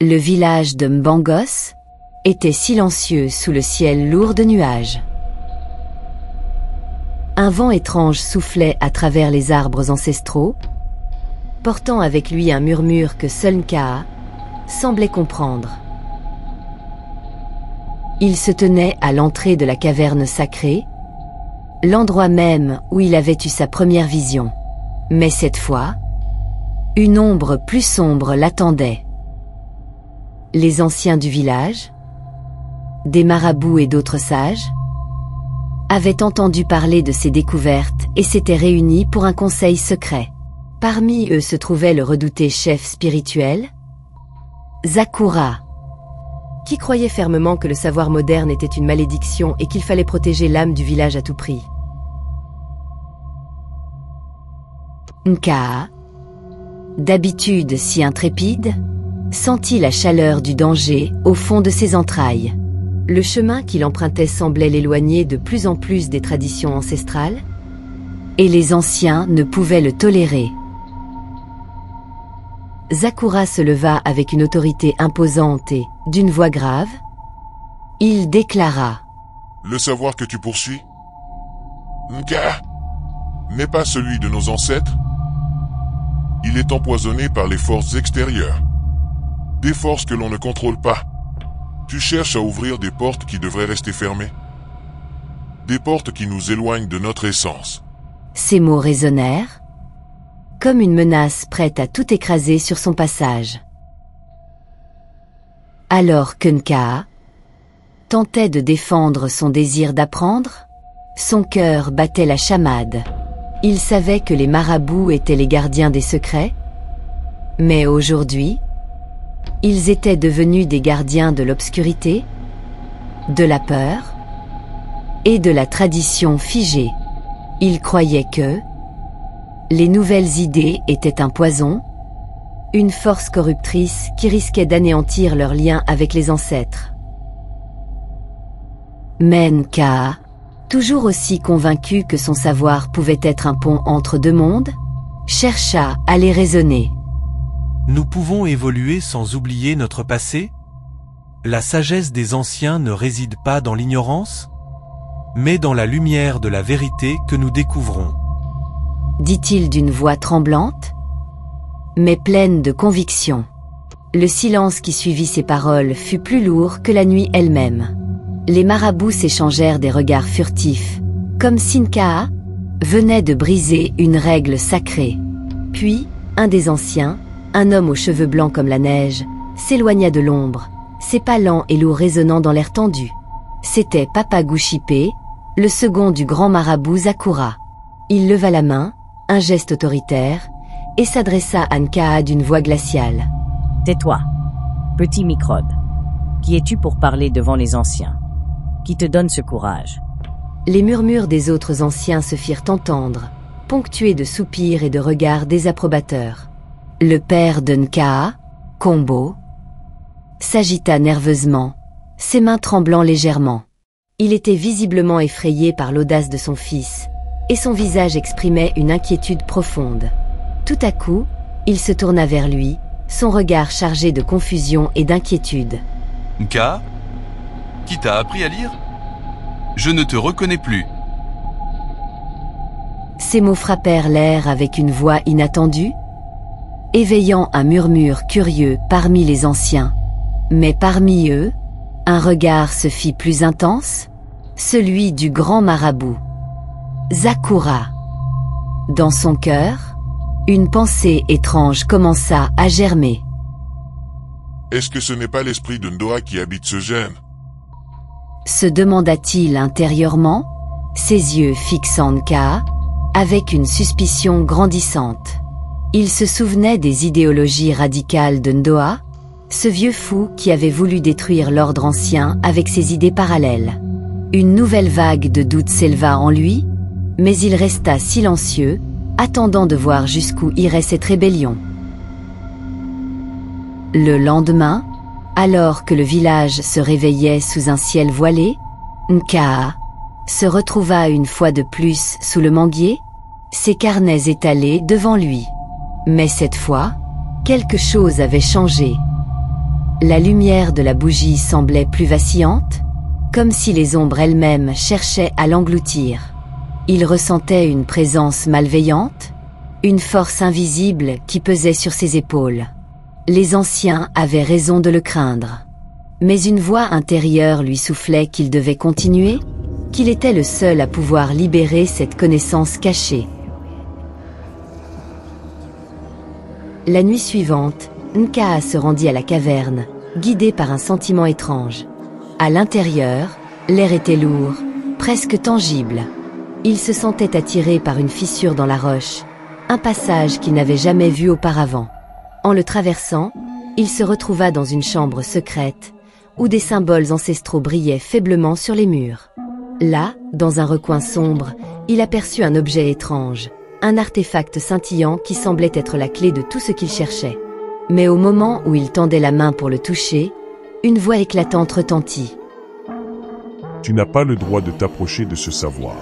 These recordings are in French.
Le village de Mbangos était silencieux sous le ciel lourd de nuages. Un vent étrange soufflait à travers les arbres ancestraux, portant avec lui un murmure que seul Nkaa semblait comprendre. Il se tenait à l'entrée de la caverne sacrée, l'endroit même où il avait eu sa première vision. Mais cette fois, une ombre plus sombre l'attendait. Les anciens du village, des marabouts et d'autres sages, avaient entendu parler de ces découvertes et s'étaient réunis pour un conseil secret. Parmi eux se trouvait le redouté chef spirituel, Zakura, qui croyait fermement que le savoir moderne était une malédiction et qu'il fallait protéger l'âme du village à tout prix. Nkaa, d'habitude si intrépide, sentit la chaleur du danger au fond de ses entrailles. Le chemin qu'il empruntait semblait l'éloigner de plus en plus des traditions ancestrales, et les anciens ne pouvaient le tolérer. Zakura se leva avec une autorité imposante et, d'une voix grave, il déclara: Le savoir que tu poursuis, Nkaa, n'est pas celui de nos ancêtres. Il est empoisonné par les forces extérieures, des forces que l'on ne contrôle pas. Tu cherches à ouvrir des portes qui devraient rester fermées, des portes qui nous éloignent de notre essence. Ces mots résonnèrent, comme une menace prête à tout écraser sur son passage. Alors que Nkaa tentait de défendre son désir d'apprendre, son cœur battait la chamade. Il savait que les marabouts étaient les gardiens des secrets, mais aujourd'hui, ils étaient devenus des gardiens de l'obscurité, de la peur et de la tradition figée. Il croyait que les nouvelles idées étaient un poison, une force corruptrice qui risquait d'anéantir leur lien avec les ancêtres. Mais Nkaa, toujours aussi convaincu que son savoir pouvait être un pont entre deux mondes, chercha à les raisonner. Nous pouvons évoluer sans oublier notre passé? La sagesse des anciens ne réside pas dans l'ignorance, mais dans la lumière de la vérité que nous découvrons. Dit-il d'une voix tremblante, mais pleine de conviction. Le silence qui suivit ces paroles fut plus lourd que la nuit elle-même. Les marabouts s'échangèrent des regards furtifs, comme si Nkaa venait de briser une règle sacrée. Puis, un des anciens, un homme aux cheveux blancs comme la neige, s'éloigna de l'ombre, ses pas lents et lourds résonnant dans l'air tendu. C'était Papa Gouchipé, le second du grand marabout Zakura. Il leva la main, un geste autoritaire, et s'adressa à Nkaa d'une voix glaciale. Tais-toi, petit microbe. Qui es-tu pour parler devant les anciens? Qui te donne ce courage? Les murmures des autres anciens se firent entendre, ponctués de soupirs et de regards désapprobateurs. Le père de Nkaa, Kombo, s'agita nerveusement, ses mains tremblant légèrement. Il était visiblement effrayé par l'audace de son fils, et son visage exprimait une inquiétude profonde. Tout à coup, il se tourna vers lui, son regard chargé de confusion et d'inquiétude. Nkaa, qui t'a appris à lire? Je ne te reconnais plus. Ces mots frappèrent l'air avec une voix inattendue, éveillant un murmure curieux parmi les anciens. Mais parmi eux, un regard se fit plus intense, celui du grand marabout, Zakura. Dans son cœur, une pensée étrange commença à germer. Est-ce que ce n'est pas l'esprit de Ndoa qui habite ce gène? Se demanda-t-il intérieurement, ses yeux fixant Nkaa, avec une suspicion grandissante. Il se souvenait des idéologies radicales de Ndoa, ce vieux fou qui avait voulu détruire l'ordre ancien avec ses idées parallèles. Une nouvelle vague de doute s'éleva en lui, mais il resta silencieux, attendant de voir jusqu'où irait cette rébellion. Le lendemain, alors que le village se réveillait sous un ciel voilé, Nkaa se retrouva une fois de plus sous le manguier, ses carnets étalés devant lui. Mais cette fois, quelque chose avait changé. La lumière de la bougie semblait plus vacillante, comme si les ombres elles-mêmes cherchaient à l'engloutir. Il ressentait une présence malveillante, une force invisible qui pesait sur ses épaules. Les anciens avaient raison de le craindre. Mais une voix intérieure lui soufflait qu'il devait continuer, qu'il était le seul à pouvoir libérer cette connaissance cachée. La nuit suivante, Nkaa se rendit à la caverne, guidé par un sentiment étrange. À l'intérieur, l'air était lourd, presque tangible. Il se sentait attiré par une fissure dans la roche, un passage qu'il n'avait jamais vu auparavant. En le traversant, il se retrouva dans une chambre secrète, où des symboles ancestraux brillaient faiblement sur les murs. Là, dans un recoin sombre, il aperçut un objet étrange, un artefact scintillant qui semblait être la clé de tout ce qu'il cherchait. Mais au moment où il tendait la main pour le toucher, une voix éclatante retentit. Tu n'as pas le droit de t'approcher de ce savoir.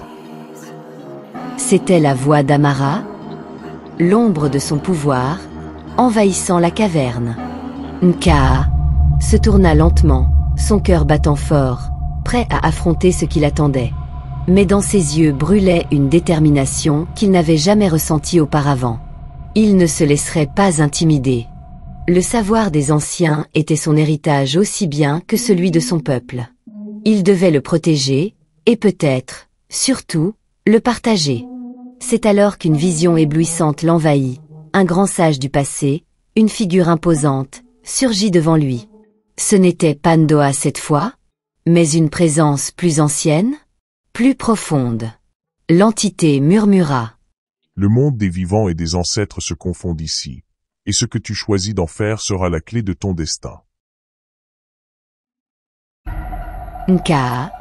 C'était la voix d'Amara, l'ombre de son pouvoir, envahissant la caverne. Nkaa se tourna lentement, son cœur battant fort, prêt à affronter ce qui l'attendait. Mais dans ses yeux brûlait une détermination qu'il n'avait jamais ressentie auparavant. Il ne se laisserait pas intimider. Le savoir des anciens était son héritage aussi bien que celui de son peuple. Il devait le protéger, et peut-être, surtout, le partager. C'est alors qu'une vision éblouissante l'envahit. Un grand sage du passé, une figure imposante, surgit devant lui. Ce n'était pas Ndoa cette fois, mais une présence plus ancienne, plus profonde. L'entité murmura. Le monde des vivants et des ancêtres se confondent ici, et ce que tu choisis d'en faire sera la clé de ton destin. Nkaa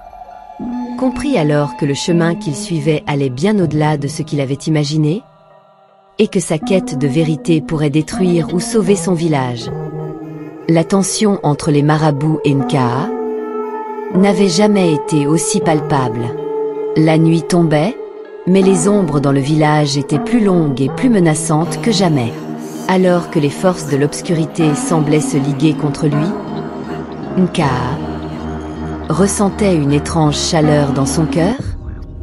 comprit alors que le chemin qu'il suivait allait bien au-delà de ce qu'il avait imaginé, et que sa quête de vérité pourrait détruire ou sauver son village. La tension entre les marabouts et Nkaa n'avait jamais été aussi palpable. La nuit tombait, mais les ombres dans le village étaient plus longues et plus menaçantes que jamais. Alors que les forces de l'obscurité semblaient se liguer contre lui, Nkaa ressentait une étrange chaleur dans son cœur,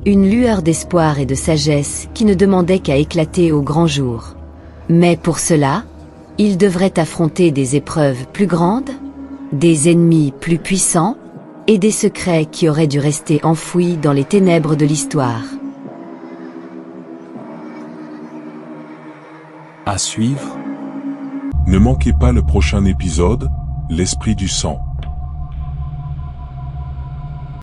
une lueur d'espoir et de sagesse qui ne demandait qu'à éclater au grand jour. Mais pour cela, il devrait affronter des épreuves plus grandes, des ennemis plus puissants, et des secrets qui auraient dû rester enfouis dans les ténèbres de l'histoire. À suivre. Ne manquez pas le prochain épisode, l'Esprit du Sang.